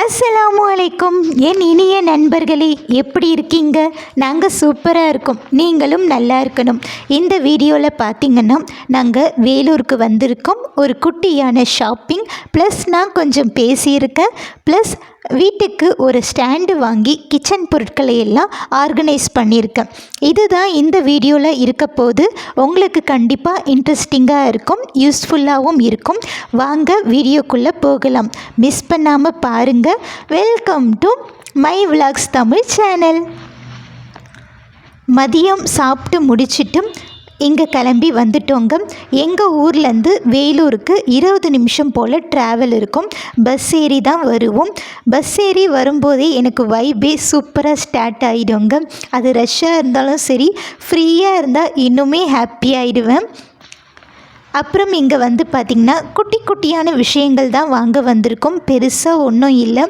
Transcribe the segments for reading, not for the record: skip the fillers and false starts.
அஸ்ஸலாமு அலைக்கும் என் இனிய நண்பர்களே, எப்படி இருக்கீங்க? நாங்கள் சூப்பராக இருக்கோம். நீங்களும் நல்லா இருக்கணும். இந்த வீடியோவில் பார்த்தீங்கன்னா நாங்கள் வேலூருக்கு வந்திருக்கோம். ஒரு குட்டியான ஷாப்பிங் ப்ளஸ் நான் கொஞ்சம் பேசியிருக்கேன். ப்ளஸ் வீட்டுக்கு ஒரு ஸ்டாண்டு வாங்கி கிச்சன் பொருட்களை எல்லாம் ஆர்கனைஸ் பண்ணியிருக்கேன். இதுதான் இந்த வீடியோவில் இருக்க போது. உங்களுக்கு கண்டிப்பாக இன்ட்ரெஸ்டிங்காக இருக்கும், யூஸ்ஃபுல்லாகவும் இருக்கும். வாங்க வீடியோக்குள்ளே போகலாம். மிஸ் பண்ணாமல் பாருங்கள். Welcome to my vlogs Tamil channel. மதியம் சாப்பிட்டு முடிச்சிட்டு இங்கே கிளம்பி வந்துட்டோங்க. எங்கள் ஊர்லேருந்து வேலூருக்கு 20 நிமிஷம் போல் ட்ராவல் இருக்கும். பஸ் ஏறி தான் வருவோம். பஸ் ஏறி வரும்போதே எனக்கு வைபே சூப்பராக ஸ்டார்ட் ஆகிடுங்க. அது ரஷ்ஷாக இருந்தாலும் சரி, ஃப்ரீயாக இருந்தால் இன்னுமே ஹாப்பி ஆகிடுவேன். அப்புறம் இங்கே வந்து பார்த்திங்கன்னா குட்டி குட்டியான விஷயங்கள் தான் வாங்க வந்திருக்கோம். பெருசாக ஒன்றும் இல்லை.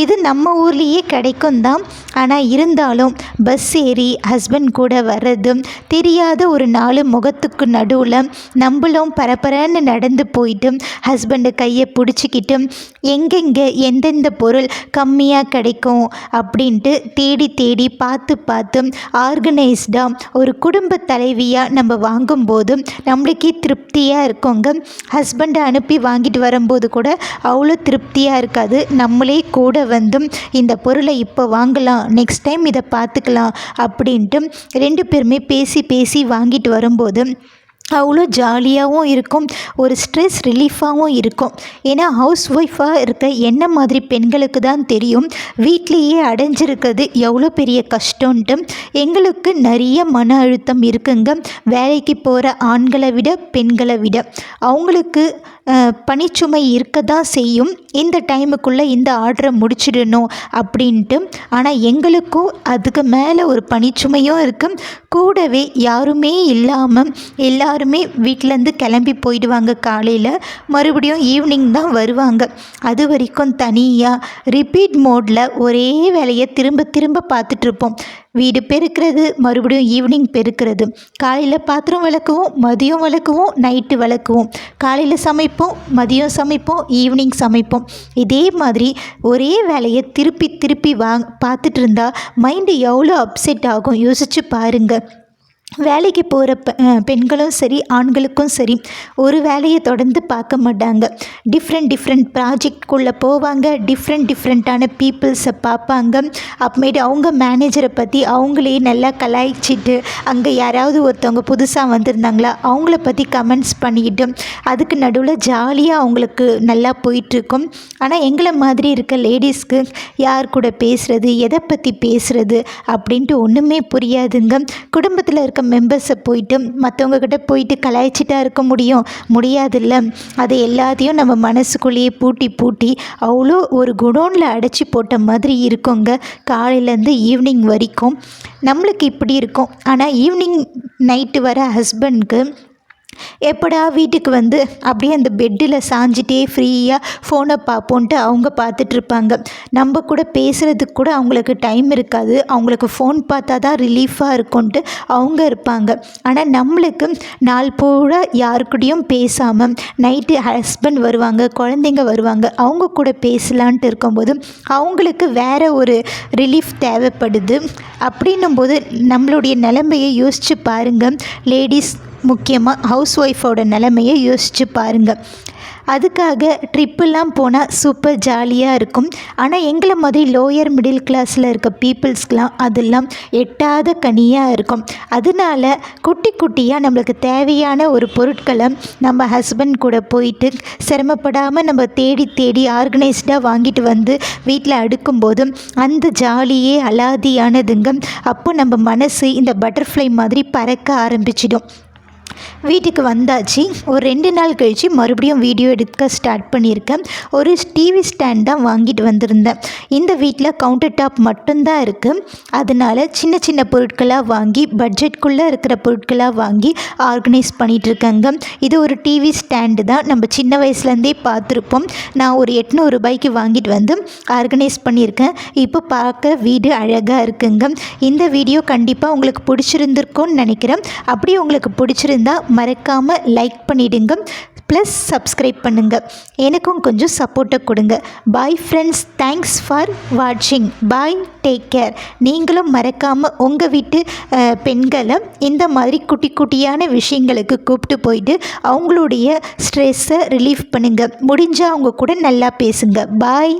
இது நம்ம ஊர்லேயே கிடைக்கும் தான். ஆனால் இருந்தாலும் பஸ் ஏறி ஹஸ்பண்ட் கூட வர்றது, தெரியாத ஒரு 4 முகத்துக்கு நடுவில் நம்மளும் பரபரன்னு நடந்து போயிட்டு ஹஸ்பண்டை கையை பிடிச்சிக்கிட்டு எங்கெங்கே எந்தெந்த பொருள் கம்மியாக கிடைக்கும் அப்படின்ட்டு தேடி தேடி பார்த்து ஆர்கனைஸ்டாக ஒரு குடும்ப தலைவியாக நம்ம வாங்கும்போது நம்மளுக்கே திருப்தியாக இருக்கோங்க. ஹஸ்பண்டை அனுப்பி வாங்கிட்டு வரும்போது கூட அவ்வளோ திருப்தியாக இருக்காது. நம்மளே கூட வந்து இந்த பொருளை இப்போ வாங்கலாம், நெக்ஸ்ட் டைம் இதை பார்த்துக்கலாம் அப்படின்ட்டு 2 பேருமே பேசி வாங்கிட்டு வரும்போது அவ்வளோ ஜாலியாகவும் இருக்கும், ஒரு ஸ்ட்ரெஸ் ரிலீஃபாகவும் இருக்கும். ஏன்னா ஹவுஸ் ஒய்ஃபாக இருக்க என்ன மாதிரி பெண்களுக்கு தான் தெரியும் வீட்லேயே அடைஞ்சிருக்கிறது எவ்வளோ பெரிய கஷ்டம்ன்ட்டு. எங்களுக்கு நிறைய மன அழுத்தம் இருக்குங்க. வேலைக்கு போகிற ஆண்களை விட பெண்களை விட அவங்களுக்கு பணிச்சுமை இருக்க தான் செய்யும். இந்த டைமுக்குள்ளே இந்த ஆர்டரை முடிச்சிடணும் அப்படின்ட்டு. ஆனால் எங்களுக்கும் அதுக்கு மேலே ஒரு பணிச்சுமையும் இருக்குது. கூடவே யாருமே இல்லாமல் எல்லாருமே வீட்டிலேருந்து கிளம்பி போயிடுவாங்க. காலையில் மறுபடியும் ஈவினிங் தான் வருவாங்க. அது வரைக்கும் தனியாக ரிப்பீட் மோடில் ஒரே வேலையை திரும்ப பார்த்துட்ருப்போம். வீடு பெருக்கிறது, மறுபடியும் ஈவினிங் பெருக்கிறது, காலையில் பாத்திரம் விளக்குவோம், மதியம் விளக்குவோம், நைட்டு விளக்குவோம், காலையில் சமைப்போம், மதியம் சமைப்போம், ஈவினிங் சமைப்போம். இதே மாதிரி ஒரே வேலையை திருப்பி பார்த்துட்டு இருந்தால் மைண்டு எவ்வளோ அப்செட் ஆகும் யோசித்து பாருங்கள். வேலைக்கு போகிற பெண்களும் சரி ஆண்களுக்கும் சரி ஒரு வேலையை தொடர்ந்து பார்க்க மாட்டாங்க. டிஃப்ரெண்ட் ப்ராஜெக்ட்குள்ளே போவாங்க. டிஃப்ரெண்ட்டான பீப்புள்ஸை பார்ப்பாங்க. அப்புறமேட்டு அவங்க மேனேஜரை பற்றி அவங்களே நல்லா கலாய்ச்சிட்டு, அங்கே யாராவது ஒருத்தவங்க புதுசாக வந்திருந்தாங்களா அவங்கள பற்றி கமெண்ட்ஸ் பண்ணிக்கிட்டு அதுக்கு நடுவில் ஜாலியாக அவங்களுக்கு நல்லா போயிட்டுருக்கும். ஆனால் எங்களை மாதிரி இருக்க லேடிஸ்க்கு யார் கூட பேசுகிறது, எதை பற்றி பேசுகிறது அப்படின்ட்டு ஒன்றுமே புரியாதுங்க. குடும்பத்தில் இருக்க மெம்பர்ஸை போயிட்டு மற்றவங்கக்கிட்ட போயிட்டு கலாய்ச்சிட்டா இருக்க முடியாதுல்ல. அது எல்லாத்தையும் நம்ம மனசுக்குள்ளேயே பூட்டி அவ்வளோ ஒரு குடோனில் அடைச்சி போட்ட மாதிரி இருக்குங்க. காலையிலேருந்து ஈவினிங் வரைக்கும் நம்மளுக்கு இப்படி இருக்கும். ஆனால் ஈவினிங் நைட்டு வர ஹஸ்பண்ட்க்கு எப்படா வீட்டுக்கு வந்து அப்படியே அந்த பெட்டில் சாஞ்சிட்டே ஃப்ரீயாக ஃபோனை பார்ப்போன்ட்டு அவங்க பார்த்துட்ருப்பாங்க. நம்ம கூட பேசுகிறதுக்கு கூட அவங்களுக்கு டைம் இருக்காது. அவங்களுக்கு ஃபோன் பார்த்தா தான் ரிலீஃபாக இருக்கும்ன்ட்டு அவங்க இருப்பாங்க. ஆனால் நம்மளுக்கு நாள் பூரா யாருக்கூடையும் பேசாமல் நைட்டு ஹஸ்பண்ட் வருவாங்க, குழந்தைங்க வருவாங்க, அவங்க கூட பேசலான்ட்டு இருக்கும்போது அவங்களுக்கு வேறு ஒரு ரிலீஃப் தேவைப்படுது. அப்படின்னும்போது நம்மளுடைய நிலைமையை யோசித்து பாருங்கள். லேடிஸ் முக்கியமாக ஹவுஸ் ஒய்ஃபோட நிலைமையை யோசித்து பாருங்கள். அதுக்காக ட்ரிப்பெல்லாம் போனால் சூப்பர் ஜாலியாக இருக்கும். ஆனால் எங்களை மாதிரி லோயர் மிடில் கிளாஸில் இருக்க பீப்புள்ஸ்க்கெலாம் அதெல்லாம் எட்டாத கனியாக இருக்கும். அதனால குட்டியாக நம்மளுக்கு தேவையான ஒரு பொருட்களை நம்ம ஹஸ்பண்ட் கூட போயிட்டு சிரமப்படாமல் நம்ம தேடி ஆர்கனைஸ்டாக வாங்கிட்டு வந்து வீட்டில் அடுக்கும்போது அந்த ஜாலியே அலாதியானதுங்க. அப்போ நம்ம மனசு இந்த பட்டர்ஃப்ளை மாதிரி பறக்க ஆரம்பிச்சிடும். வீட்டுக்கு வந்தாச்சு. ஒரு 2 நாள் கழித்து மறுபடியும் வீடியோ எடுக்க ஸ்டார்ட் பண்ணியிருக்கேன். ஒரு டிவி ஸ்டாண்ட் தான் வாங்கிட்டு வந்திருந்தேன். இந்த வீட்டில் கவுண்டர் டாப் மட்டும்தான் இருக்குது. அதனால் சின்ன பொருட்களாக வாங்கி பட்ஜெட்குள்ளே இருக்கிற பொருட்களாக வாங்கி ஆர்கனைஸ் பண்ணிகிட்ருக்கேங்க. இது ஒரு டிவி ஸ்டாண்டு தான். நம்ம சின்ன வயசுலேருந்தே பார்த்துருப்போம். நான் ஒரு 800 ரூபாய்க்கு வாங்கிட்டு வந்து ஆர்கனைஸ் பண்ணியிருக்கேன். இப்போ பார்க்க வீடு அழகாக இருக்குங்க. இந்த வீடியோ கண்டிப்பாக உங்களுக்கு பிடிச்சிருந்துருக்கும்னு நினைக்கிறேன். அப்படியே உங்களுக்கு பிடிச்சிருந்தா மறக்காமல் லைக் பண்ணிவிடுங்க. ப்ளஸ் சப்ஸ்கிரைப் பண்ணுங்கள். எனக்கும் கொஞ்சம் சப்போர்ட்டை கொடுங்க. பாய் ஃப்ரெண்ட்ஸ், தேங்க்ஸ் ஃபார் வாட்சிங். பாய், டேக் கேர். நீங்களும் மறக்காமல் உங்கள் வீட்டு பெண்களை இந்த மாதிரி குட்டி குட்டியான விஷயங்களுக்கு கூப்பிட்டு போயிட்டு அவங்களுடைய ஸ்ட்ரெஸ்ஸை ரிலீஃப் பண்ணுங்கள். முடிஞ்சால் அவங்க கூட நல்லா பேசுங்க. பாய்.